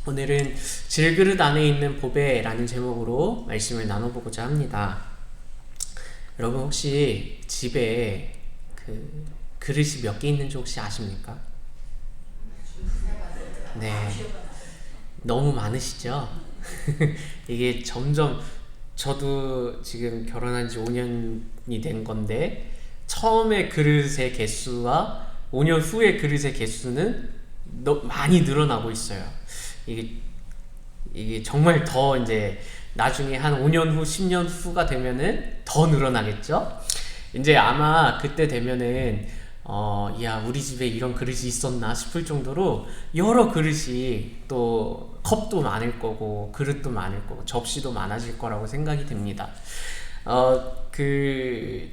오늘은 질그릇 안에 있는 보배라는 제목으로 말씀을 나눠보고자 합니다. 여러분 혹시 집에 그 그릇이 몇 개 있는지 혹시 아십니까? 네, 너무 많으시죠? 이게 점점 저도 지금 결혼한 지 5년이 된 건데 처음에 그릇의 개수와 5년 후의 그릇의 개수는 많이 늘어나고 있어요. 이게 정말 더 이제 나중에 한 5년 후, 10년 후가 되면은 더 늘어나겠죠? 이제 아마 그때 되면은 야, 우리 집에 이런 그릇이 있었나 싶을 정도로 여러 그릇이 또 컵도 많을 거고 그릇도 많을 거고 접시도 많아질 거라고 생각이 됩니다.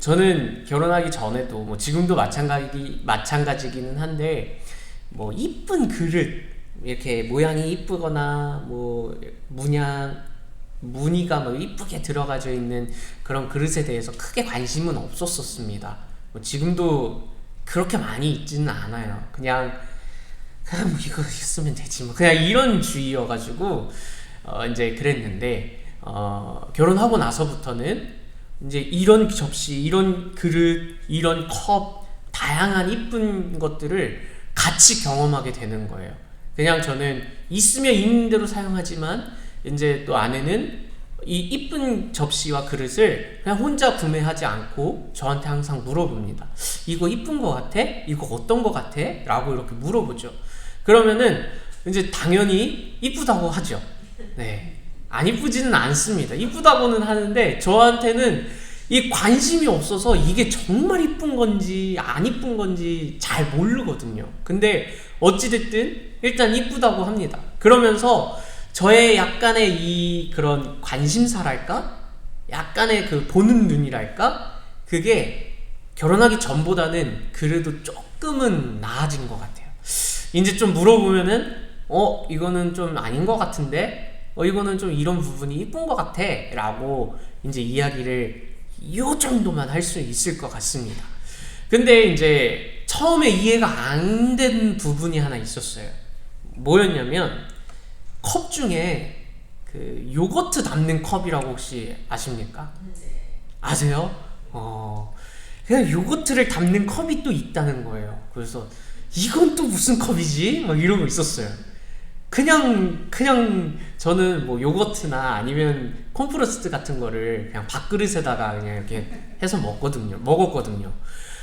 저는 결혼하기 전에도 뭐 지금도 마찬가지기는 한데 뭐 이쁜 그릇 이렇게 모양이 이쁘거나 뭐 무늬가 뭐 이쁘게 들어가져 있는 그런 그릇에 대해서 크게 관심은 없었습니다. 뭐 지금도 그렇게 많이 있지는 않아요. 그냥 뭐 이거 있으면 되지 뭐 그냥 이런 주의여가지고 이제 그랬는데 결혼하고 나서부터는 이제 이런 접시, 이런 그릇, 이런 컵 다양한 이쁜 것들을 같이 경험하게 되는 거예요. 그냥 저는 있으면 있는 대로 사용하지만 이제 또 아내는 이 이쁜 접시와 그릇을 그냥 혼자 구매하지 않고 저한테 항상 물어봅니다. 이거 이쁜 거 같아? 이거 어떤 거 같아? 라고 이렇게 물어보죠. 그러면은 이제 당연히 이쁘다고 하죠. 네. 안 이쁘지는 않습니다. 이쁘다고는 하는데 저한테는 이 관심이 없어서 이게 정말 이쁜 건지 안 이쁜 건지 잘 모르거든요. 근데 어찌됐든 일단 이쁘다고 합니다. 그러면서 저의 약간의 이 그런 관심사랄까? 약간의 그 보는 눈이랄까? 그게 결혼하기 전보다는 그래도 조금은 나아진 것 같아요. 이제 좀 물어보면은 이거는 좀 아닌 것 같은데 이거는 좀 이런 부분이 이쁜 것 같아 라고 이제 이야기를 요 정도만 할 수 있을 것 같습니다. 근데 이제 처음에 이해가 안 된 부분이 하나 있었어요. 뭐였냐면 컵 중에 그 요거트 담는 컵이라고 혹시 아십니까? 아세요? 그냥 요거트를 담는 컵이 또 있다는 거예요. 그래서 이건 또 무슨 컵이지? 막 이러고 있었어요. 그냥 저는 뭐 요거트나 아니면 콘프로스트 같은 거를 그냥 밥그릇에다가 그냥 이렇게 해서 먹었거든요.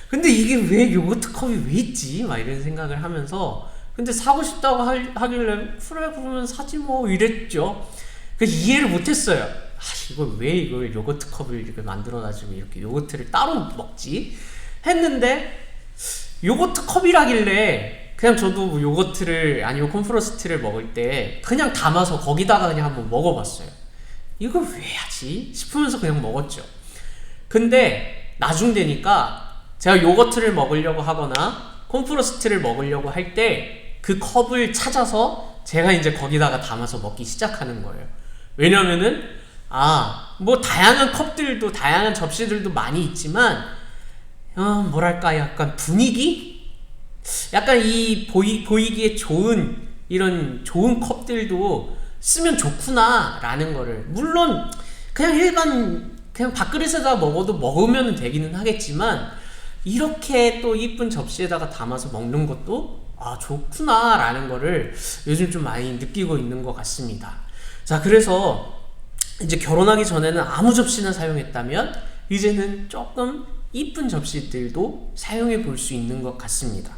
근데 이게 왜 요거트 컵이 왜 있지? 막 이런 생각을 하면서 근데 사고 싶다고 하길래 그래 그러면 사지 뭐 이랬죠. 그래서 이해를 못했어요. 이걸 요거트 컵을 이렇게 만들어가지고 이렇게 요거트를 따로 먹지? 했는데 요거트 컵이라길래 그냥 저도 뭐 요거트를 아니면 콘프로스트를 먹을 때 그냥 담아서 거기다가 그냥 한번 먹어봤어요. 이걸 왜 하지? 싶으면서 그냥 먹었죠. 근데 나중 되니까 제가 요거트를 먹으려고 하거나 콘프로스트를 먹으려고 할 때 그 컵을 찾아서 제가 이제 거기다가 담아서 먹기 시작하는 거예요. 왜냐면은 뭐 다양한 컵들도 다양한 접시들도 많이 있지만 뭐랄까 약간 분위기? 약간 이 보이기에 좋은 이런 좋은 컵들도 쓰면 좋구나 라는 거를 물론 그냥 밥그릇에다 먹으면 되기는 하겠지만 이렇게 또 이쁜 접시에다가 담아서 먹는 것도 좋구나 라는 거를 요즘 좀 많이 느끼고 있는 것 같습니다. 자, 그래서 이제 결혼하기 전에는 아무 접시나 사용했다면 이제는 조금 이쁜 접시들도 사용해 볼 수 있는 것 같습니다.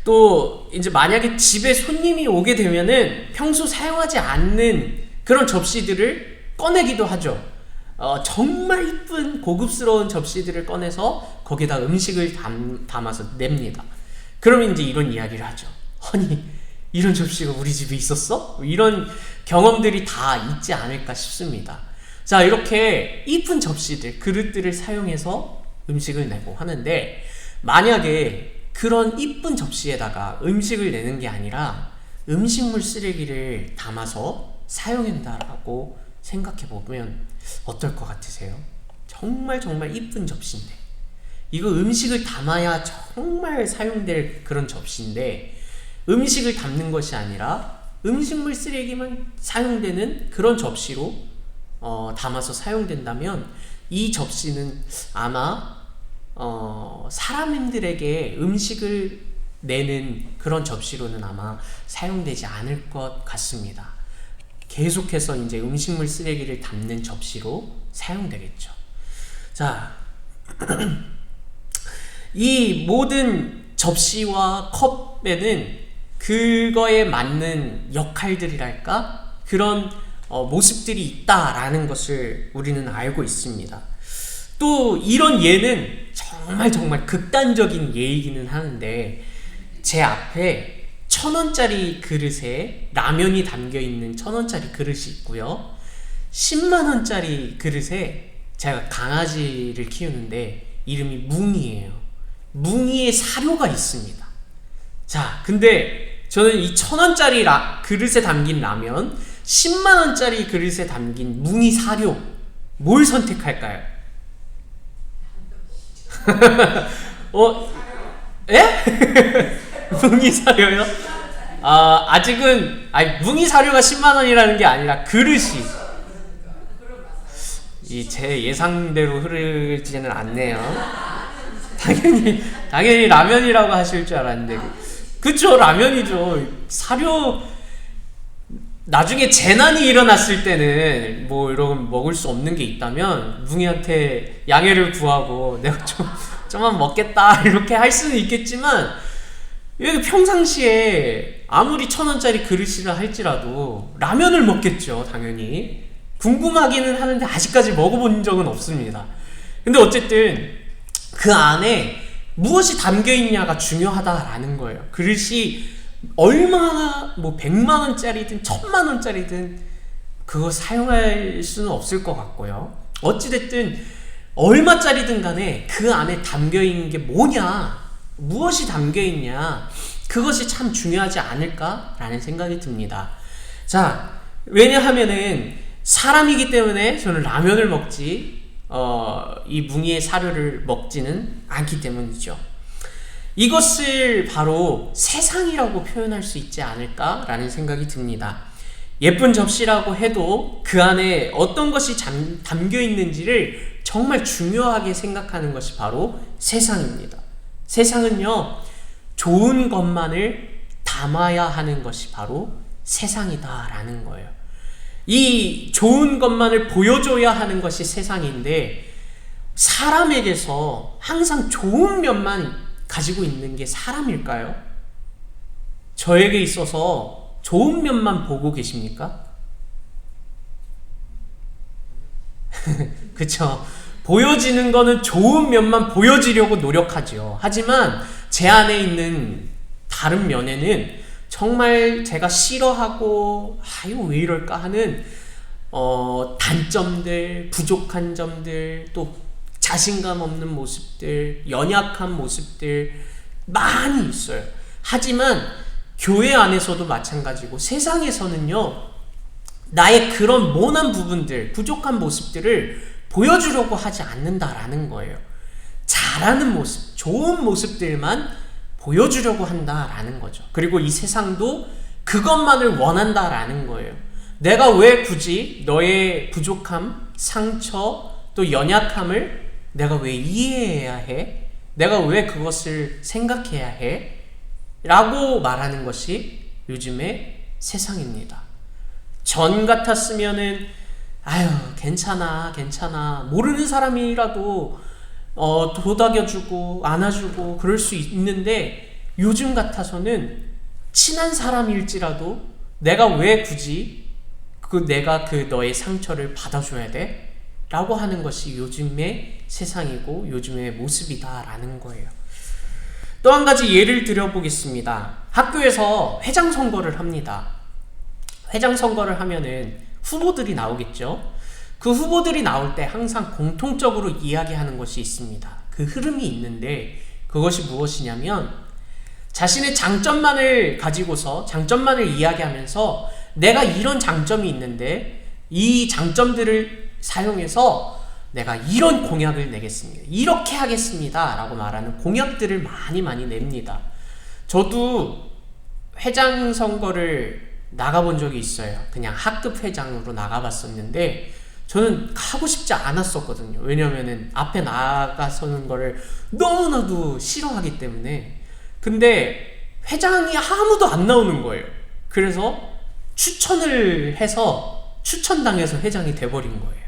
또 이제 만약에 집에 손님이 오게 되면은 평소 사용하지 않는 그런 접시들을 꺼내기도 하죠. 정말 이쁜 고급스러운 접시들을 꺼내서 거기다 음식을 담아서 냅니다. 그러면 이제 이런 이야기를 하죠. 아니 이런 접시가 우리 집에 있었어? 이런 경험들이 다 있지 않을까 싶습니다. 자, 이렇게 이쁜 접시들, 그릇들을 사용해서 음식을 내고 하는데 만약에 그런 이쁜 접시에다가 음식을 내는 게 아니라 음식물 쓰레기를 담아서 사용한다라고 생각해보면 어떨 것 같으세요? 정말 이쁜 접시인데 이거 음식을 담아야 정말 사용될 그런 접시인데 음식을 담는 것이 아니라 음식물 쓰레기만 사용되는 그런 접시로 담아서 사용된다면 이 접시는 아마 사람들에게 음식을 내는 그런 접시로는 아마 사용되지 않을 것 같습니다. 계속해서 이제 음식물 쓰레기를 담는 접시로 사용되겠죠. 자, 이 모든 접시와 컵에는 그거에 맞는 역할들이랄까? 그런 모습들이 있다라는 것을 우리는 알고 있습니다. 또 이런 예는 정말 극단적인 예이기는 하는데, 제 앞에 1,000원짜리 그릇에 라면이 담겨있는 1,000원짜리 그릇이 있고요, 10만원짜리 그릇에 제가 강아지를 키우는데 이름이 뭉이에요. 뭉이의 사료가 있습니다. 자, 근데 저는 이 1,000원짜리 그릇에 담긴 라면, 10만원짜리 그릇에 담긴 뭉이 사료, 뭘 선택할까요? 에? 뭉이 사료요? 아직은, 뭉이 사료가 10만원이라는 게 아니라 그릇이, 제 예상대로 흐르지는 않네요. 당연히 라면이라고 하실 줄 알았는데, 그쵸, 라면이죠. 사료, 나중에 재난이 일어났을 때는 뭐 이런 먹을 수 없는 게 있다면 뭉이한테 양해를 구하고 내가 좀만 먹겠다 이렇게 할 수는 있겠지만, 평상시에 아무리 1,000원짜리 그릇이라 할지라도 라면을 먹겠죠. 당연히 궁금하기는 하는데 아직까지 먹어본 적은 없습니다. 근데 어쨌든 그 안에 무엇이 담겨있냐가 중요하다라는 거예요. 그릇이 얼마나 100만원짜리든 1,000만원짜리든 그거 사용할 수는 없을 것 같고요. 어찌됐든 얼마짜리든 간에 그 안에 담겨있는 게 뭐냐, 무엇이 담겨있냐, 그것이 참 중요하지 않을까라는 생각이 듭니다. 자, 왜냐하면은 사람이기 때문에 저는 라면을 먹지 이 뭉이의 사료를 먹지는 않기 때문이죠. 이것을 바로 세상이라고 표현할 수 있지 않을까라는 생각이 듭니다. 예쁜 접시라고 해도 그 안에 어떤 것이 담겨 있는지를 정말 중요하게 생각하는 것이 바로 세상입니다. 세상은요, 좋은 것만을 담아야 하는 것이 바로 세상이다라는 거예요. 이 좋은 것만을 보여줘야 하는 것이 세상인데, 사람에게서 항상 좋은 면만 가지고 있는 게 사람일까요? 저에게 있어서 좋은 면만 보고 계십니까? 그쵸? 보여지는 거는 좋은 면만 보여지려고 노력하죠. 하지만 제 안에 있는 다른 면에는 정말 제가 싫어하고 왜 이럴까 하는 단점들, 부족한 점들, 또 자신감 없는 모습들, 연약한 모습들 많이 있어요. 하지만 교회 안에서도 마찬가지고 세상에서는요, 나의 그런 모난 부분들, 부족한 모습들을 보여주려고 하지 않는다라는 거예요. 잘하는 모습, 좋은 모습들만 보여주려고 한다라는 거죠. 그리고 이 세상도 그것만을 원한다라는 거예요. 내가 왜 굳이 너의 부족함, 상처, 또 연약함을 내가 왜 이해해야 해? 내가 왜 그것을 생각해야 해? 라고 말하는 것이 요즘의 세상입니다. 전 같았으면은 괜찮아 모르는 사람이라도 도닥여주고 안아주고 그럴 수 있는데, 요즘 같아서는 친한 사람일지라도 내가 왜 굳이 내가 너의 상처를 받아줘야 돼? 라고 하는 것이 요즘의 세상이고 요즘의 모습이다라는 거예요. 또 한 가지 예를 들어보겠습니다. 학교에서 회장 선거를 합니다. 회장 선거를 하면은 후보들이 나오겠죠. 그 후보들이 나올 때 항상 공통적으로 이야기하는 것이 있습니다. 그 흐름이 있는데, 그것이 무엇이냐면 자신의 장점만을 가지고서 장점만을 이야기하면서 내가 이런 장점이 있는데 이 장점들을 사용해서 내가 이런 공약을 내겠습니다, 이렇게 하겠습니다 라고 말하는 공약들을 많이 냅니다. 저도 회장 선거를 나가본 적이 있어요. 그냥 학급 회장으로 나가봤었는데 저는 가고 싶지 않았었거든요. 왜냐면은 앞에 나가서는 거를 너무나도 싫어하기 때문에. 근데 회장이 아무도 안 나오는 거예요. 그래서 추천을 해서 추천당해서 회장이 돼버린 거예요.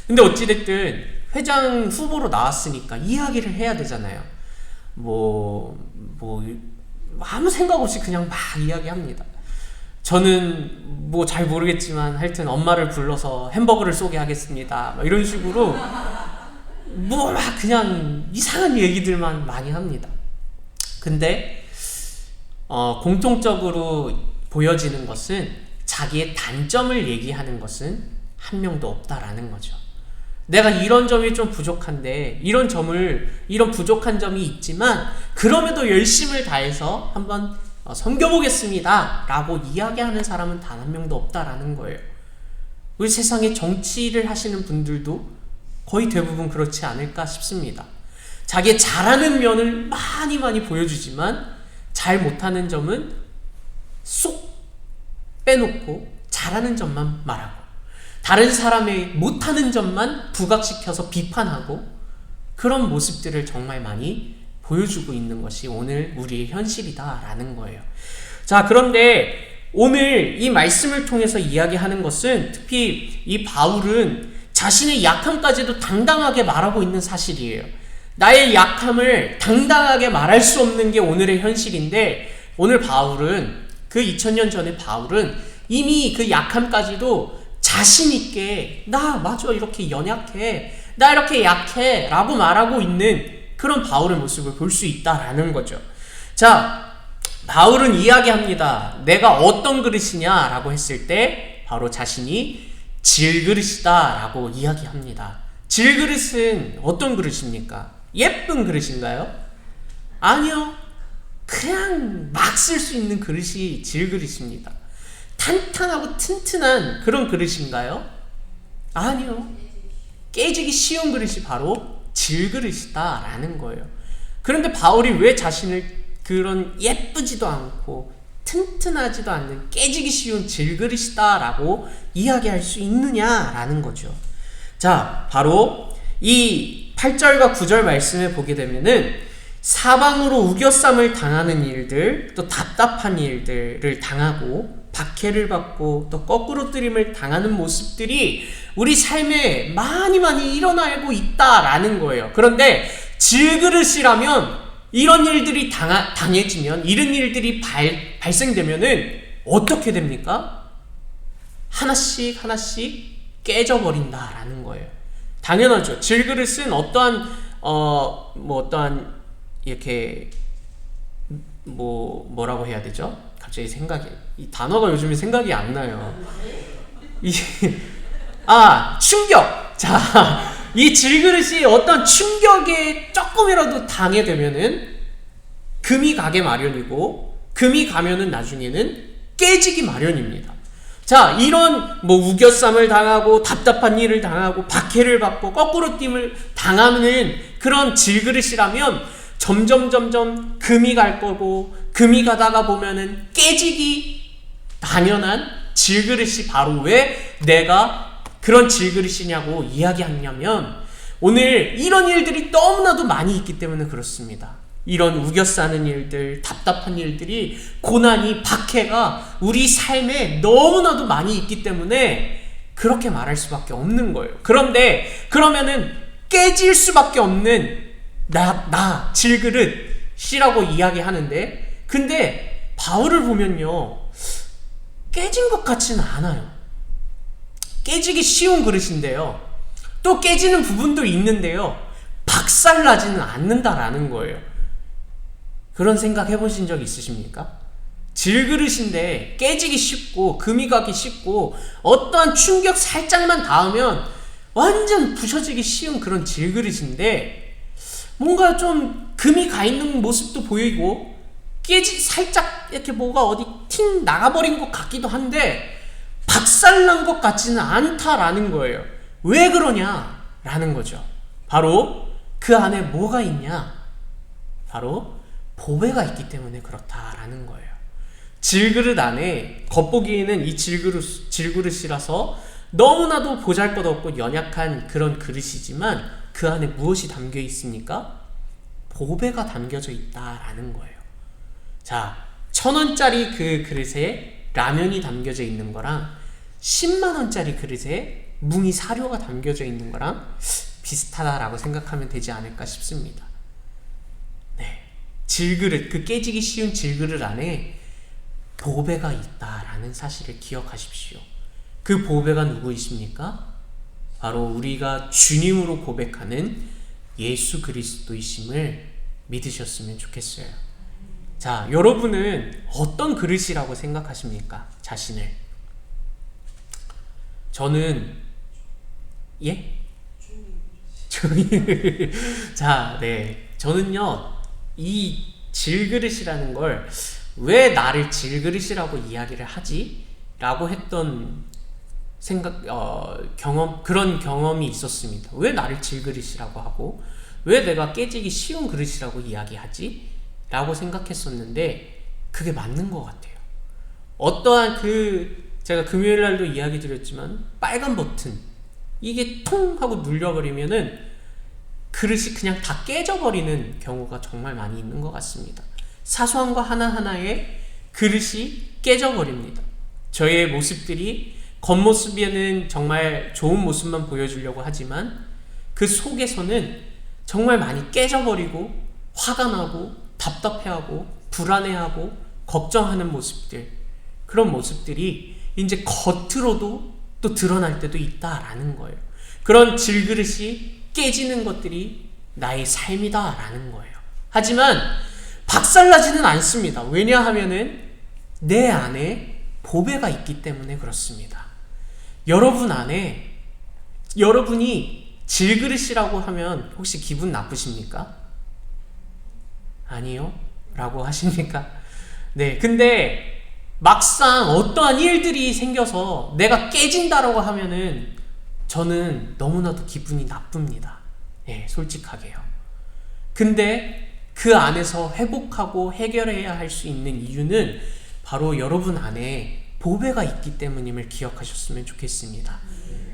근데 어찌됐든 회장 후보로 나왔으니까 이야기를 해야 되잖아요. 아무 생각 없이 그냥 막 이야기합니다. 저는 잘 모르겠지만 하여튼 엄마를 불러서 햄버거를 쏘게 하겠습니다. 이런 식으로 막 그냥 이상한 얘기들만 많이 합니다. 근데 공통적으로 보여지는 것은 자기의 단점을 얘기하는 것은 한 명도 없다라는 거죠. 내가 이런 점이 좀 부족한데 이런 부족한 점이 있지만 그럼에도 열심을 다해서 한번 섬겨보겠습니다 라고 이야기하는 사람은 단 한 명도 없다라는 거예요. 우리 세상에 정치를 하시는 분들도 거의 대부분 그렇지 않을까 싶습니다. 자기의 잘하는 면을 많이 보여주지만 잘 못하는 점은 쏙 빼놓고 잘하는 점만 말하고 다른 사람의 못하는 점만 부각시켜서 비판하고 그런 모습들을 정말 많이 보여주고 있는 것이 오늘 우리의 현실이다라는 거예요. 자, 그런데 오늘 이 말씀을 통해서 이야기하는 것은 특히 이 바울은 자신의 약함까지도 당당하게 말하고 있는 사실이에요. 나의 약함을 당당하게 말할 수 없는 게 오늘의 현실인데 오늘 바울은 그 2000년 전에 바울은 이미 그 약함까지도 자신있게 나 맞아 이렇게 연약해 나 이렇게 약해 라고 말하고 있는 그런 바울의 모습을 볼 수 있다라는 거죠. 자, 바울은 이야기합니다. 내가 어떤 그릇이냐 라고 했을 때 바로 자신이 질그릇이다 라고 이야기합니다. 질그릇은 어떤 그릇입니까? 예쁜 그릇인가요? 아니요. 그냥 막 쓸 수 있는 그릇이 질그릇입니다. 탄탄하고 튼튼한 그런 그릇인가요? 아니요. 깨지기 쉬운 그릇이 바로 질그릇이다 라는 거예요. 그런데 바울이 왜 자신을 그런 예쁘지도 않고 튼튼하지도 않는 깨지기 쉬운 질그릇이다 라고 이야기할 수 있느냐라는 거죠. 자, 바로 이 8절과 9절 말씀에 보게 되면은 사방으로 우겨쌈을 당하는 일들, 또 답답한 일들을 당하고 박해를 받고 또 거꾸로 뜨림을 당하는 모습들이 우리 삶에 많이 일어나고 있다라는 거예요. 그런데 질그릇이라면 이런 일들이 당해지면 이런 일들이 발생되면은 어떻게 됩니까? 하나씩 깨져버린다라는 거예요. 당연하죠. 질그릇은 어떠한 이렇게 뭐라고 해야 되죠? 갑자기 이 단어가 요즘에 생각이 안 나요. 충격! 자, 이 질그릇이 어떤 충격에 조금이라도 당해되면은 금이 가게 마련이고, 금이 가면은 나중에는 깨지기 마련입니다. 자, 이런 우겨쌈을 당하고, 답답한 일을 당하고, 박해를 받고, 거꾸로 띵을 당하는 그런 질그릇이라면 점점 금이 갈 거고, 금이 가다가 보면은 깨지기 당연한 질그릇이 바로 왜 내가 그런 질그릇이냐고 이야기하냐면 오늘 이런 일들이 너무나도 많이 있기 때문에 그렇습니다. 이런 우겨 싸는 일들, 답답한 일들이, 고난이, 박해가 우리 삶에 너무나도 많이 있기 때문에 그렇게 말할 수밖에 없는 거예요. 그런데 그러면은 깨질 수밖에 없는 질그릇이라고 이야기하는데, 근데 바울을 보면요, 깨진 것 같지는 않아요. 깨지기 쉬운 그릇인데요, 또 깨지는 부분도 있는데요, 박살나지는 않는다라는 거예요. 그런 생각 해보신 적 있으십니까? 질그릇인데 깨지기 쉽고 금이 가기 쉽고 어떠한 충격 살짝만 닿으면 완전 부셔지기 쉬운 그런 질그릇인데, 뭔가 좀 금이 가 있는 모습도 보이고 살짝 이렇게 뭐가 어디 팅 나가버린 것 같기도 한데 박살난 것 같지는 않다라는 거예요. 왜 그러냐라는 거죠. 바로 그 안에 뭐가 있냐? 바로 보배가 있기 때문에 그렇다라는 거예요. 질그릇 안에 겉보기에는 이 질그릇이라서 너무나도 보잘것없고 연약한 그런 그릇이지만 그 안에 무엇이 담겨 있습니까? 보배가 담겨져 있다라는 거예요. 자, 1,000원짜리 그 그릇에 라면이 담겨져 있는 거랑 10만원짜리 그릇에 뭉이 사료가 담겨져 있는 거랑 비슷하다라고 생각하면 되지 않을까 싶습니다. 네, 질그릇, 그 깨지기 쉬운 질그릇 안에 보배가 있다라는 사실을 기억하십시오. 그 보배가 누구이십니까? 바로 우리가 주님으로 고백하는 예수 그리스도이심을 믿으셨으면 좋겠어요. 자, 여러분은 어떤 그릇이라고 생각하십니까? 자신을. 저는 예? 자, 네. 저는요, 이 질그릇이라는 걸 왜 나를 질그릇이라고 이야기를 하지? 라고 했던 그런 경험이 있었습니다. 왜 나를 질그릇이라고 하고, 왜 내가 깨지기 쉬운 그릇이라고 이야기하지? 라고 생각했었는데, 그게 맞는 것 같아요. 어떠한 제가 금요일 날도 이야기 드렸지만, 빨간 버튼, 이게 통 하고 눌려버리면은 그릇이 그냥 다 깨져버리는 경우가 정말 많이 있는 것 같습니다. 사소한 거 하나하나에 그릇이 깨져버립니다. 저의 모습들이 겉모습에는 정말 좋은 모습만 보여주려고 하지만 그 속에서는 정말 많이 깨져버리고 화가 나고 답답해하고 불안해하고 걱정하는 모습들, 그런 모습들이 이제 겉으로도 또 드러날 때도 있다라는 거예요. 그런 질그릇이 깨지는 것들이 나의 삶이다라는 거예요. 하지만 박살나지는 않습니다. 왜냐하면은 내 안에 보배가 있기 때문에 그렇습니다. 여러분 안에, 여러분이 질그릇이라고 하면 혹시 기분 나쁘십니까? 아니요? 라고 하십니까? 네, 근데 막상 어떠한 일들이 생겨서 내가 깨진다라고 하면은 저는 너무나도 기분이 나쁩니다. 예, 솔직하게요. 근데 그 안에서 회복하고 해결해야 할 수 있는 이유는 바로 여러분 안에 보배가 있기 때문임을 기억하셨으면 좋겠습니다.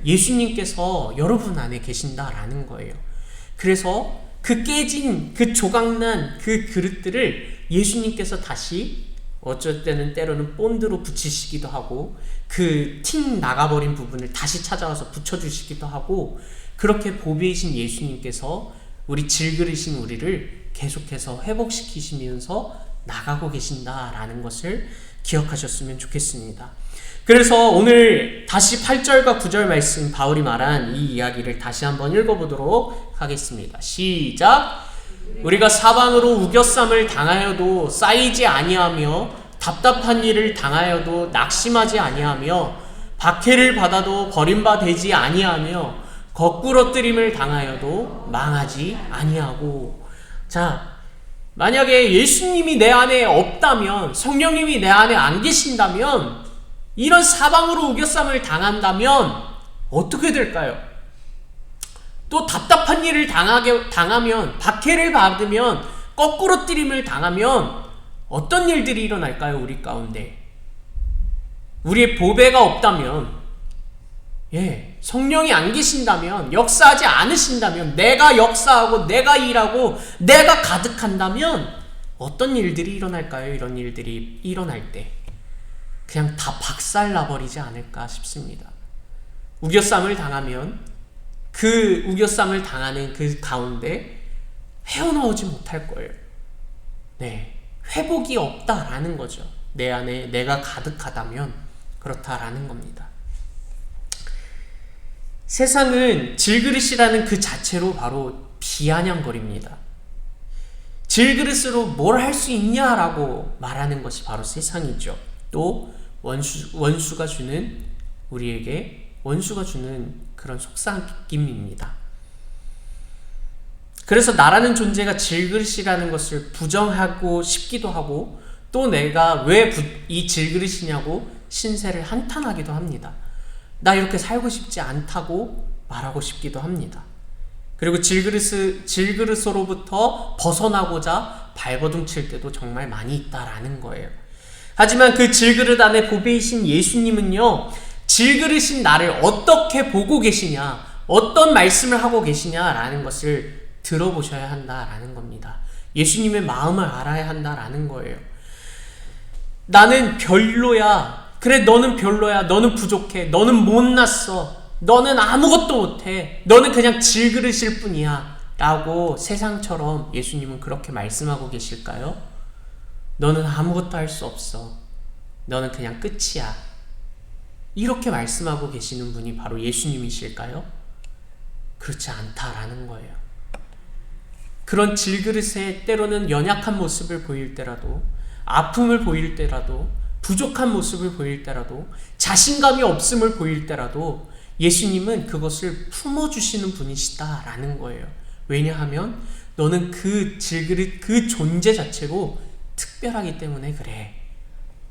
예수님께서 여러분 안에 계신다라는 거예요. 그래서 그 깨진, 그 조각난 그 그릇들을 예수님께서 다시 어쩔 때는 때로는 본드로 붙이시기도 하고 그 팅 나가버린 부분을 다시 찾아와서 붙여주시기도 하고, 그렇게 보배이신 예수님께서 우리 질그릇인 우리를 계속해서 회복시키시면서 나가고 계신다라는 것을 기억하셨으면 좋겠습니다. 그래서 오늘 다시 8절과 9절 말씀, 바울이 말한 이 이야기를 다시 한번 읽어보도록 하겠습니다. 시작! 우리가 사방으로 우겨쌈을 당하여도 쌓이지 아니하며 답답한 일을 당하여도 낙심하지 아니하며 박해를 받아도 버림받지 아니하며 거꾸러뜨림을 당하여도 망하지 아니하고. 자, 만약에 예수님이 내 안에 없다면, 성령님이 내 안에 안 계신다면, 이런 사방으로 우겨쌈을 당한다면 어떻게 될까요? 또 답답한 일을 당하면, 박해를 받으면, 거꾸러뜨림을 당하면 어떤 일들이 일어날까요? 우리 가운데 우리의 보배가 없다면, 성령이 안 계신다면, 역사하지 않으신다면, 내가 역사하고 내가 일하고 내가 가득한다면 어떤 일들이 일어날까요? 이런 일들이 일어날 때 그냥 다 박살나버리지 않을까 싶습니다. 우겨쌈을 당하면 그 우겨쌈을 당하는 그 가운데 헤어나오지 못할 거예요. 네, 회복이 없다라는 거죠. 내 안에 내가 가득하다면 그렇다라는 겁니다. 세상은 질그릇이라는 그 자체로 바로 비아냥거립니다. 질그릇으로 뭘 할 수 있냐라고 말하는 것이 바로 세상이죠. 또 원수가 주는, 우리에게 원수가 주는 그런 속삭임입니다. 그래서 나라는 존재가 질그릇이라는 것을 부정하고 싶기도 하고, 또 내가 왜 이 질그릇이냐고 신세를 한탄하기도 합니다. 나 이렇게 살고 싶지 않다고 말하고 싶기도 합니다. 그리고 질그릇으로부터 벗어나고자 발버둥 칠 때도 정말 많이 있다라는 거예요. 하지만 그 질그릇 안에 보배이신 예수님은요, 질그릇인 나를 어떻게 보고 계시냐, 어떤 말씀을 하고 계시냐라는 것을 들어보셔야 한다라는 겁니다. 예수님의 마음을 알아야 한다라는 거예요. 나는 별로야. 그래, 너는 별로야. 너는 부족해. 너는 못났어. 너는 아무것도 못해. 너는 그냥 질그릇일 뿐이야. 라고 세상처럼 예수님은 그렇게 말씀하고 계실까요? 너는 아무것도 할 수 없어. 너는 그냥 끝이야. 이렇게 말씀하고 계시는 분이 바로 예수님이실까요? 그렇지 않다라는 거예요. 그런 질그릇에 때로는 연약한 모습을 보일 때라도, 아픔을 보일 때라도, 부족한 모습을 보일 때라도, 자신감이 없음을 보일 때라도 예수님은 그것을 품어주시는 분이시다라는 거예요. 왜냐하면 너는 그 질그릇, 그 존재 자체로 특별하기 때문에 그래.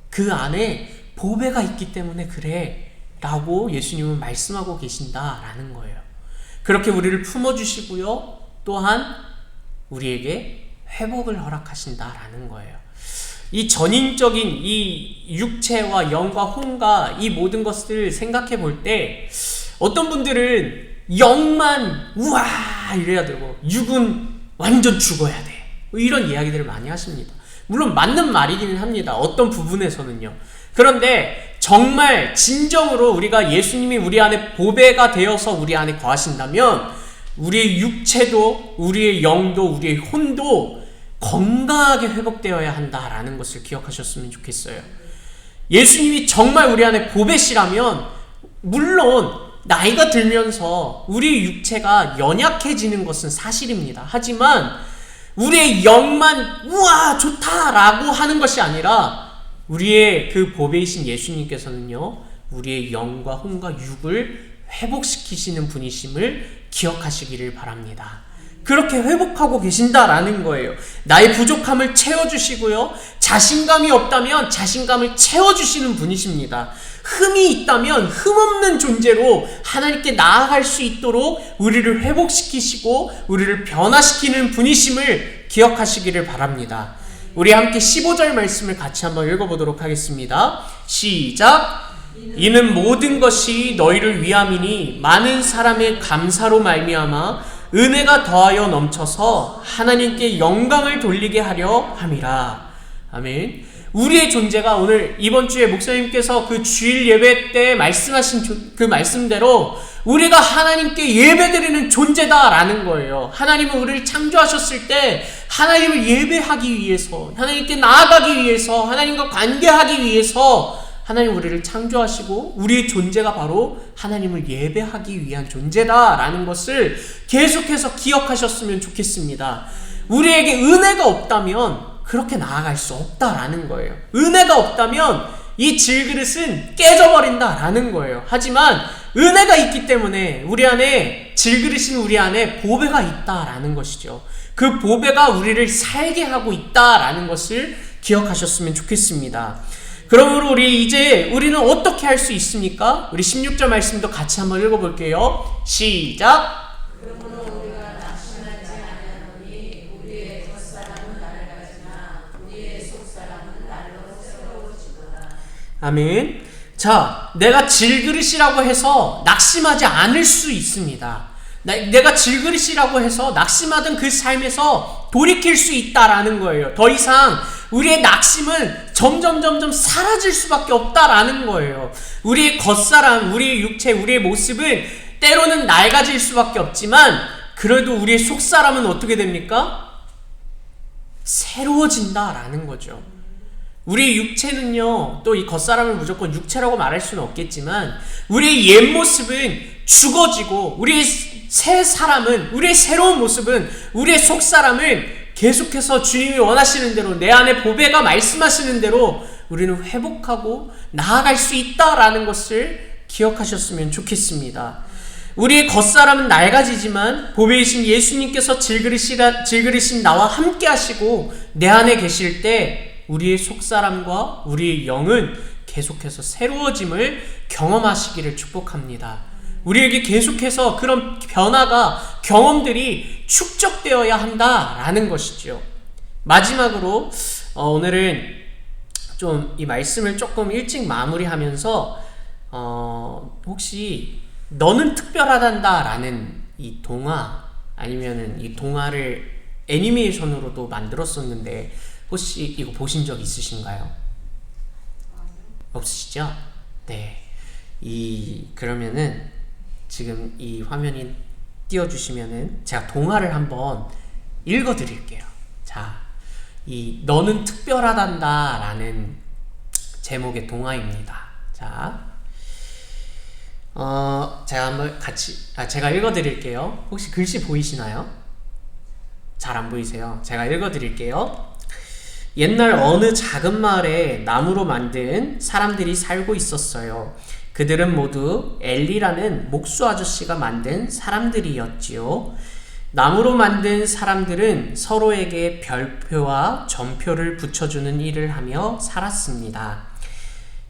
그 안에 보배가 있기 때문에 그래. 라고 예수님은 말씀하고 계신다라는 거예요. 그렇게 우리를 품어주시고요. 또한 우리에게 회복을 허락하신다라는 거예요. 이 전인적인 이 육체와 영과 혼과 이 모든 것을 생각해 볼 때 어떤 분들은 영만 우와 이래야 되고 육은 완전 죽어야 돼. 이런 이야기들을 많이 하십니다. 물론 맞는 말이기는 합니다. 어떤 부분에서는요. 그런데 정말 진정으로 우리가 예수님이 우리 안에 보배가 되어서 우리 안에 거하신다면 우리의 육체도 우리의 영도 우리의 혼도 건강하게 회복되어야 한다라는 것을 기억하셨으면 좋겠어요. 예수님이 정말 우리 안에 보배시라면 물론 나이가 들면서 우리의 육체가 연약해지는 것은 사실입니다. 하지만 우리의 영만 우와 좋다라고 하는 것이 아니라 우리의 그 보배이신 예수님께서는요, 우리의 영과 혼과 육을 회복시키시는 분이심을 기억하시기를 바랍니다. 그렇게 회복하고 계신다라는 거예요. 나의 부족함을 채워주시고요, 자신감이 없다면 자신감을 채워주시는 분이십니다. 흠이 있다면 흠없는 존재로 하나님께 나아갈 수 있도록 우리를 회복시키시고 우리를 변화시키는 분이심을 기억하시기를 바랍니다. 우리 함께 15절 말씀을 같이 한번 읽어보도록 하겠습니다. 시작! 이는 모든 것이 너희를 위함이니 많은 사람의 감사로 말미암아 은혜가 더하여 넘쳐서 하나님께 영광을 돌리게 하려 함이라. 아멘. 우리의 존재가 오늘 이번 주에 목사님께서 그 주일 예배 때 말씀하신 그 말씀대로 우리가 하나님께 예배드리는 존재다라는 거예요. 하나님은 우리를 창조하셨을 때 하나님을 예배하기 위해서, 하나님께 나아가기 위해서, 하나님과 관계하기 위해서 하나님 우리를 창조하시고 우리의 존재가 바로 하나님을 예배하기 위한 존재다라는 것을 계속해서 기억하셨으면 좋겠습니다. 우리에게 은혜가 없다면 그렇게 나아갈 수 없다라는 거예요. 은혜가 없다면 이 질그릇은 깨져버린다라는 거예요. 하지만 은혜가 있기 때문에 우리 안에 질그릇인 우리 안에 보배가 있다라는 것이죠. 그 보배가 우리를 살게 하고 있다라는 것을 기억하셨으면 좋겠습니다. 그러므로 우리는 어떻게 할 수 있습니까? 우리 16절 말씀도 같이 한번 읽어볼게요. 시작! 아멘. 자, 내가 질그릇이라고 해서 낙심하지 않을 수 있습니다. 내가 질그릇이라고 해서 낙심하던 그 삶에서 돌이킬 수 있다라는 거예요. 더 이상 우리의 낙심은 점점 사라질 수밖에 없다라는 거예요. 우리의 겉사람, 우리의 육체, 우리의 모습은 때로는 낡아질 수밖에 없지만 그래도 우리의 속사람은 어떻게 됩니까? 새로워진다라는 거죠. 우리의 육체는요, 또 이 겉사람을 무조건 육체라고 말할 수는 없겠지만 우리의 옛 모습은 죽어지고 우리의 새 사람은, 우리의 새로운 모습은, 우리의 속사람은 계속해서 주님이 원하시는 대로 내 안에 보배가 말씀하시는 대로 우리는 회복하고 나아갈 수 있다라는 것을 기억하셨으면 좋겠습니다. 우리의 겉사람은 낡아지지만 보배이신 예수님께서 질그릇인 나와 함께 하시고 내 안에 계실 때 우리의 속사람과 우리의 영은 계속해서 새로워짐을 경험하시기를 축복합니다. 우리에게 계속해서 그런 변화가, 경험들이 축적되어야 한다라는 것이죠. 마지막으로 오늘은 좀 이 말씀을 조금 일찍 마무리하면서 혹시 너는 특별하단다 라는 이 동화, 아니면은 이 동화를 애니메이션으로도 만들었었는데 혹시 이거 보신 적 있으신가요? 없으시죠? 네. 그러면은 지금 이 화면이 띄워주시면은 제가 동화를 한번 읽어드릴게요. 자, 이 너는 특별하단다 라는 제목의 동화입니다. 자, 제가 한번 제가 읽어드릴게요. 혹시 글씨 보이시나요? 잘 안 보이세요? 제가 읽어드릴게요. 옛날 어느 작은 마을에 나무로 만든 사람들이 살고 있었어요. 그들은 모두 엘리라는 목수 아저씨가 만든 사람들이었지요. 나무로 만든 사람들은 서로에게 별표와 점표를 붙여주는 일을 하며 살았습니다.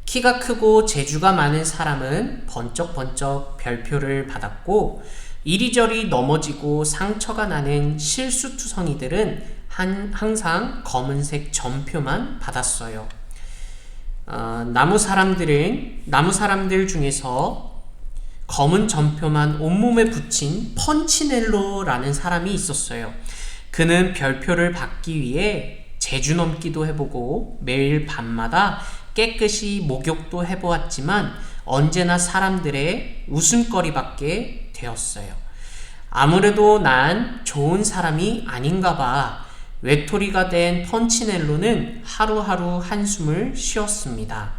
키가 크고 재주가 많은 사람은 번쩍번쩍 별표를 받았고, 이리저리 넘어지고 상처가 나는 실수투성이들은 항상 검은색 점표만 받았어요. 나무 사람들 중에서 검은 점표만 온몸에 붙인 펀치넬로라는 사람이 있었어요. 그는 별표를 받기 위해 재주 넘기도 해보고 매일 밤마다 깨끗이 목욕도 해보았지만 언제나 사람들의 웃음거리밖에 되었어요. 아무래도 난 좋은 사람이 아닌가 봐. 외톨이가 된 펀치넬로는 하루하루 한숨을 쉬었습니다.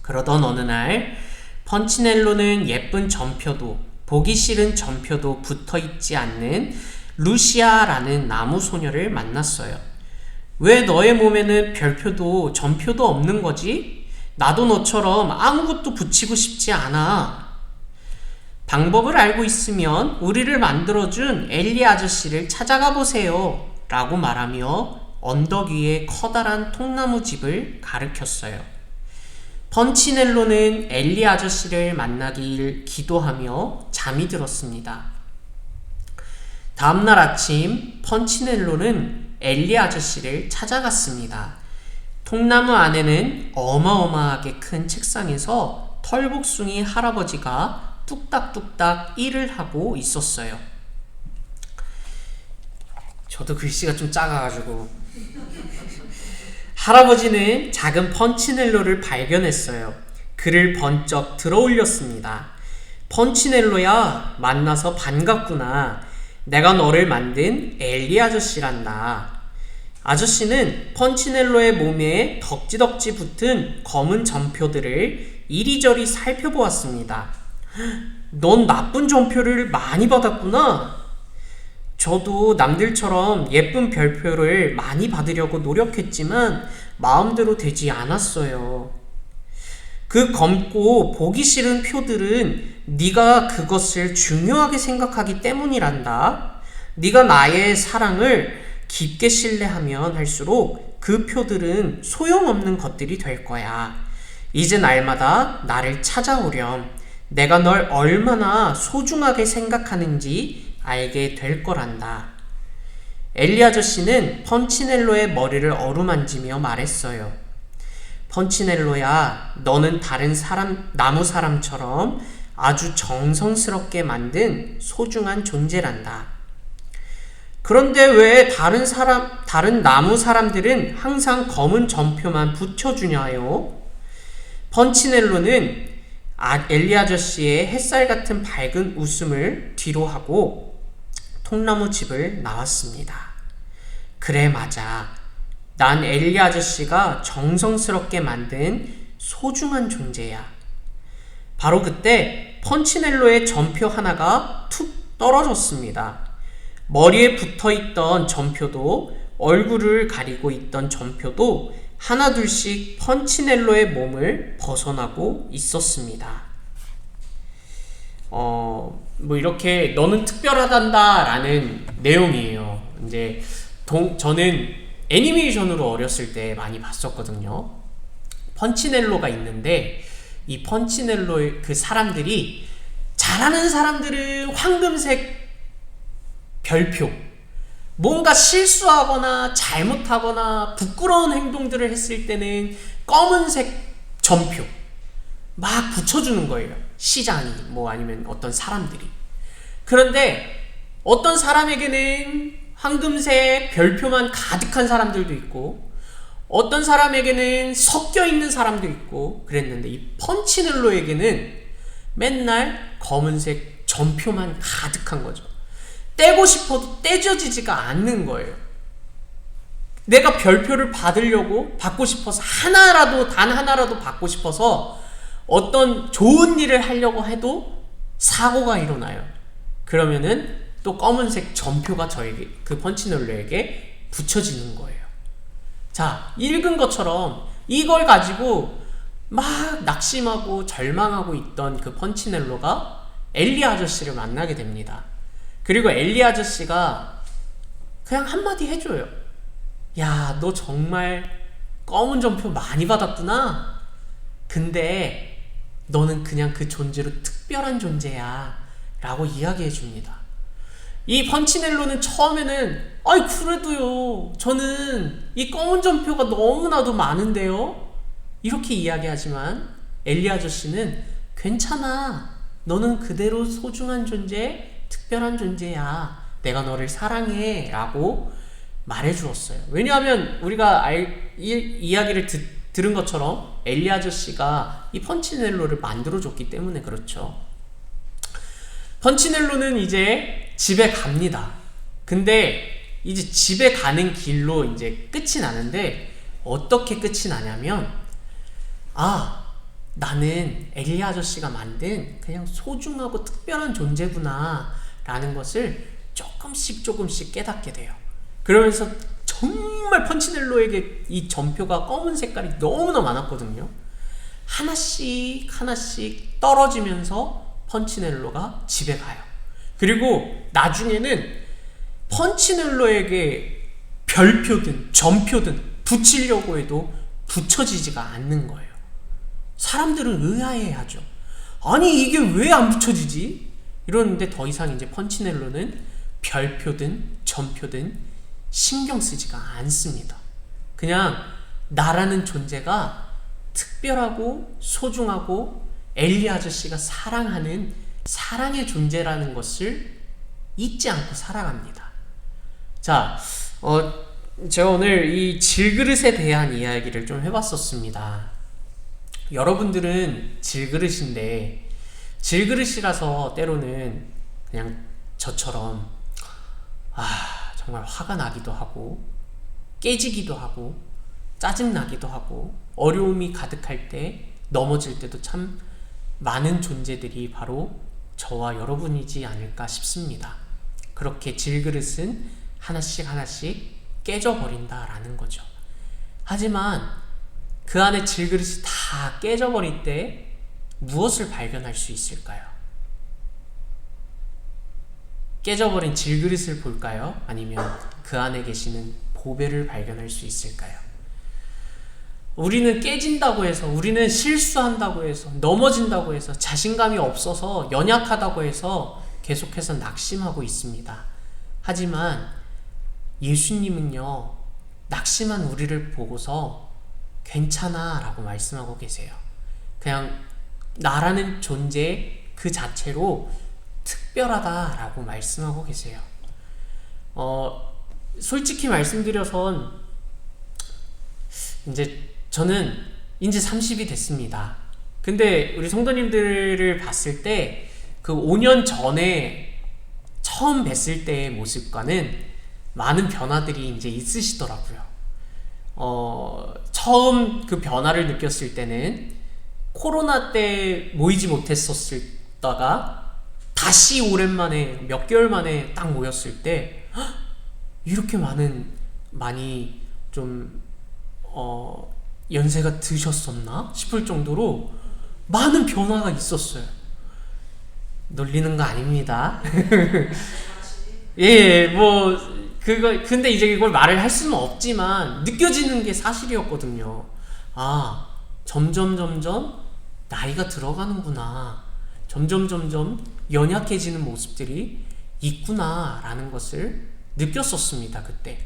그러던 어느 날 펀치넬로는 예쁜 점표도 보기 싫은 점표도 붙어있지 않는 루시아라는 나무 소녀를 만났어요. 왜 너의 몸에는 별표도 점표도 없는 거지? 나도 너처럼 아무것도 붙이고 싶지 않아. 방법을 알고 있으면 우리를 만들어준 엘리 아저씨를 찾아가 보세요 라고 말하며 언덕 위에 커다란 통나무 집을 가리켰어요. 펀치넬로는 엘리 아저씨를 만나길 기도하며 잠이 들었습니다. 다음날 아침 펀치넬로는 엘리 아저씨를 찾아갔습니다. 통나무 안에는 어마어마하게 큰 책상에서 털복숭이 할아버지가 뚝딱뚝딱 일을 하고 있었어요. 저도 글씨가 좀 작아가지고 할아버지는 작은 펀치넬로를 발견했어요. 그를 번쩍 들어올렸습니다. 펀치넬로야, 만나서 반갑구나. 내가 너를 만든 엘리 아저씨란다. 아저씨는 펀치넬로의 몸에 덕지덕지 붙은 검은 점표들을 이리저리 살펴보았습니다. 넌 나쁜 점표를 많이 받았구나. 저도 남들처럼 예쁜 별표를 많이 받으려고 노력했지만 마음대로 되지 않았어요. 그 검고 보기 싫은 표들은 네가 그것을 중요하게 생각하기 때문이란다. 네가 나의 사랑을 깊게 신뢰하면 할수록 그 표들은 소용없는 것들이 될 거야. 이제 날마다 나를 찾아오렴. 내가 널 얼마나 소중하게 생각하는지 알게 될 거란다. 엘리 아저씨는 펀치넬로의 머리를 어루만지며 말했어요. 펀치넬로야, 너는 다른 나무 사람처럼 아주 정성스럽게 만든 소중한 존재란다. 그런데 왜 다른 나무 사람들은 항상 검은 점표만 붙여주냐요? 펀치넬로는 엘리 아저씨의 햇살 같은 밝은 웃음을 뒤로 하고 통나무 집을 나왔습니다. 그래, 맞아. 난 엘리 아저씨가 정성스럽게 만든 소중한 존재야. 바로 그때 펀치넬로의 점표 하나가 툭 떨어졌습니다. 머리에 붙어있던 점표도 얼굴을 가리고 있던 점표도 하나둘씩 펀치넬로의 몸을 벗어나고 있었습니다. 이렇게 너는 특별하단다 라는 내용이에요. 이제 저는 애니메이션으로 어렸을 때 많이 봤었거든요. 펀치넬로가 있는데 이 펀치넬로의 그 사람들이, 잘하는 사람들은 황금색 별표, 뭔가 실수하거나 잘못하거나 부끄러운 행동들을 했을 때는 검은색 점표 막 붙여주는 거예요. 시장이 뭐 아니면 어떤 사람들이. 그런데 어떤 사람에게는 황금색 별표만 가득한 사람들도 있고 어떤 사람에게는 섞여 있는 사람도 있고 그랬는데 이 펀치넬로에게는 맨날 검은색 점표만 가득한 거죠. 떼고 싶어도 떼져지지가 않는 거예요. 내가 별표를 받고 싶어서 단 하나라도 받고 싶어서 어떤 좋은 일을 하려고 해도 사고가 일어나요. 그러면은 또 검은색 점표가 그 펀치넬로에게 붙여지는 거예요. 자, 읽은 것처럼 이걸 가지고 막 낙심하고 절망하고 있던 그 펀치넬로가 엘리 아저씨를 만나게 됩니다. 그리고 엘리 아저씨가 그냥 한마디 해줘요. 야, 너 정말 검은 점표 많이 받았구나. 근데 너는 그냥 그 존재로 특별한 존재야 라고 이야기해 줍니다. 이 펀치넬로는 처음에는 아이 그래도요 저는 이 검은 점표가 너무나도 많은데요 이렇게 이야기하지만 엘리 아저씨는 괜찮아, 너는 그대로 소중한 존재, 특별한 존재야, 내가 너를 사랑해 라고 말해주었어요. 왜냐하면 우리가 이야기를 들은 것처럼 엘리 아저씨가 이 펀치넬로를 만들어줬기 때문에 그렇죠. 펀치넬로는 이제 집에 갑니다. 근데 이제 집에 가는 길로 이제 끝이 나는데 어떻게 끝이 나냐면 나는 엘리 아저씨가 만든 그냥 소중하고 특별한 존재구나 라는 것을 조금씩 깨닫게 돼요. 그러면서 정말 펀치넬로에게 이 점표가 검은 색깔이 너무나 많았거든요. 하나씩 떨어지면서 펀치넬로가 집에 가요. 그리고 나중에는 펀치넬로에게 별표든 점표든 붙이려고 해도 붙여지지가 않는 거예요. 사람들은 의아해하죠. 아니 이게 왜 안 붙여지지? 이러는데 더 이상 이제 펀치넬로는 별표든 점표든 신경 쓰지가 않습니다. 그냥 나라는 존재가 특별하고 소중하고 엘리 아저씨가 사랑하는 사랑의 존재라는 것을 잊지 않고 살아갑니다. 자, 제가 오늘 이 질그릇에 대한 이야기를 좀 해봤었습니다. 여러분들은 질그릇인데 질그릇이라서 때로는 그냥 저처럼 정말 화가 나기도 하고 깨지기도 하고 짜증나기도 하고 어려움이 가득할 때 넘어질 때도 참 많은 존재들이 바로 저와 여러분이지 않을까 싶습니다. 그렇게 질그릇은 하나씩 깨져버린다라는 거죠. 하지만 그 안에 질그릇이 다 깨져버릴 때 무엇을 발견할 수 있을까요? 깨져버린 질그릇을 볼까요? 아니면 그 안에 계시는 보배를 발견할 수 있을까요? 우리는 깨진다고 해서, 우리는 실수한다고 해서, 넘어진다고 해서, 자신감이 없어서, 연약하다고 해서 계속해서 낙심하고 있습니다. 하지만 예수님은요, 낙심한 우리를 보고서 괜찮아 라고 말씀하고 계세요. 그냥 나라는 존재 그 자체로 특별하다 라고 말씀하고 계세요. 솔직히 말씀드려선 이제 저는 이제 30이 됐습니다. 근데 우리 성도님들을 봤을 때 그 5년 전에 처음 뵀을 때의 모습과는 많은 변화들이 이제 있으시더라고요. 처음 그 변화를 느꼈을 때는 코로나 때 모이지 못했었다가 다시 오랜만에 몇 개월 만에 딱 모였을 때 이렇게 많이 좀 연세가 드셨었나 싶을 정도로 많은 변화가 있었어요. 놀리는 거 아닙니다. 예, 뭐 근데 이제 이걸 말을 할 수는 없지만 느껴지는 게 사실이었거든요. 점점 나이가 들어가는구나. 점점 연약해지는 모습들이 있구나 라는 것을 느꼈었습니다, 그때.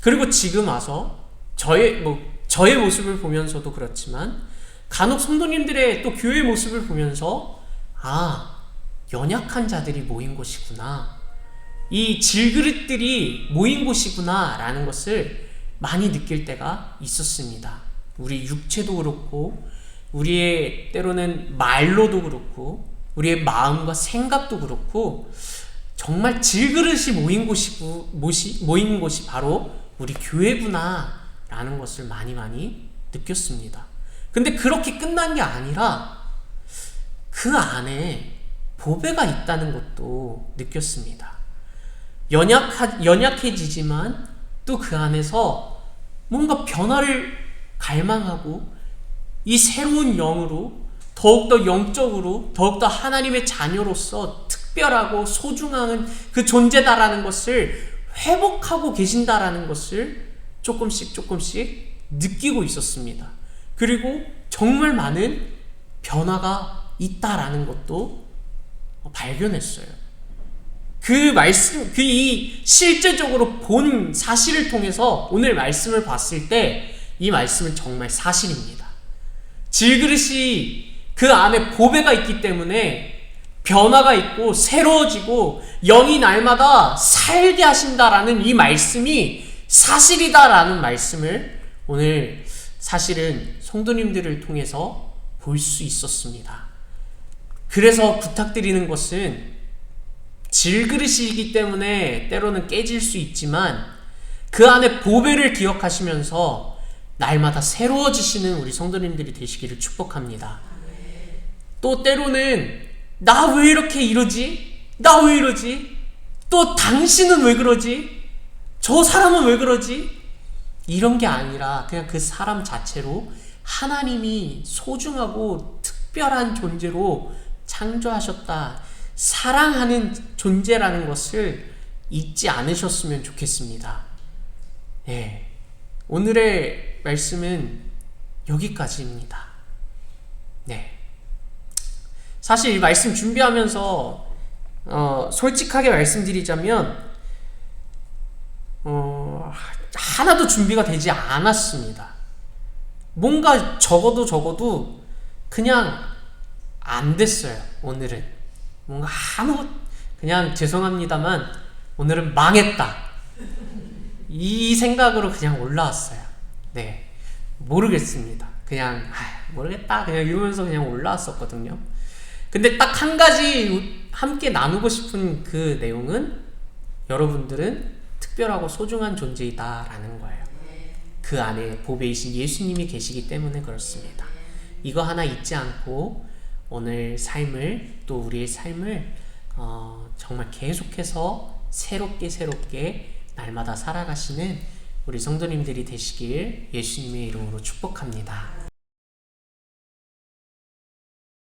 그리고 지금 와서 저의 모습을 보면서도 그렇지만 간혹 성도님들의 또 교회의 모습을 보면서 연약한 자들이 모인 곳이구나, 이 질그릇들이 모인 곳이구나 라는 것을 많이 느낄 때가 있었습니다. 우리 육체도 그렇고 우리의 때로는 말로도 그렇고 우리의 마음과 생각도 그렇고 정말 질그릇이 모인 곳이 바로 우리 교회구나 라는 것을 많이 느꼈습니다. 근데 그렇게 끝난 게 아니라 그 안에 보배가 있다는 것도 느꼈습니다. 연약해지지만 또 그 안에서 뭔가 변화를 갈망하고 이 새로운 영으로 더욱더 영적으로 더욱더 하나님의 자녀로서 특별하고 소중한 그 존재다라는 것을 회복하고 계신다라는 것을 조금씩 느끼고 있었습니다. 그리고 정말 많은 변화가 있다라는 것도 발견했어요. 이 실제적으로 본 사실을 통해서 오늘 말씀을 봤을 때 이 말씀은 정말 사실입니다. 질그릇이 그 안에 보배가 있기 때문에 변화가 있고 새로워지고 영이 날마다 살게 하신다라는 이 말씀이 사실이다라는 말씀을 오늘 사실은 성도님들을 통해서 볼 수 있었습니다. 그래서 부탁드리는 것은 질그릇이기 때문에 때로는 깨질 수 있지만 그 안에 보배를 기억하시면서 날마다 새로워지시는 우리 성도님들이 되시기를 축복합니다. 또 때로는 나 왜 이렇게 이러지? 나 왜 이러지? 또 당신은 왜 그러지? 저 사람은 왜 그러지? 이런 게 아니라 그냥 그 사람 자체로 하나님이 소중하고 특별한 존재로 창조하셨다, 사랑하는 존재라는 것을 잊지 않으셨으면 좋겠습니다. 네, 오늘의 말씀은 여기까지입니다. 네, 사실 이 말씀 준비하면서 솔직하게 말씀드리자면 하나도 준비가 되지 않았습니다. 뭔가 적어도 그냥 안 됐어요. 오늘은 뭔가 그냥 죄송합니다만 오늘은 망했다, 이 생각으로 그냥 올라왔어요. 네, 모르겠습니다. 그냥 모르겠다 그냥 이러면서 그냥 올라왔었거든요. 근데 딱 한 가지 함께 나누고 싶은 그 내용은 여러분들은 특별하고 소중한 존재이다라는 거예요. 그 안에 보배이신 예수님이 계시기 때문에 그렇습니다. 이거 하나 잊지 않고 오늘 삶을, 또 우리의 삶을 정말 계속해서 새롭게 날마다 살아가시는 우리 성도님들이 되시길 예수님의 이름으로 축복합니다.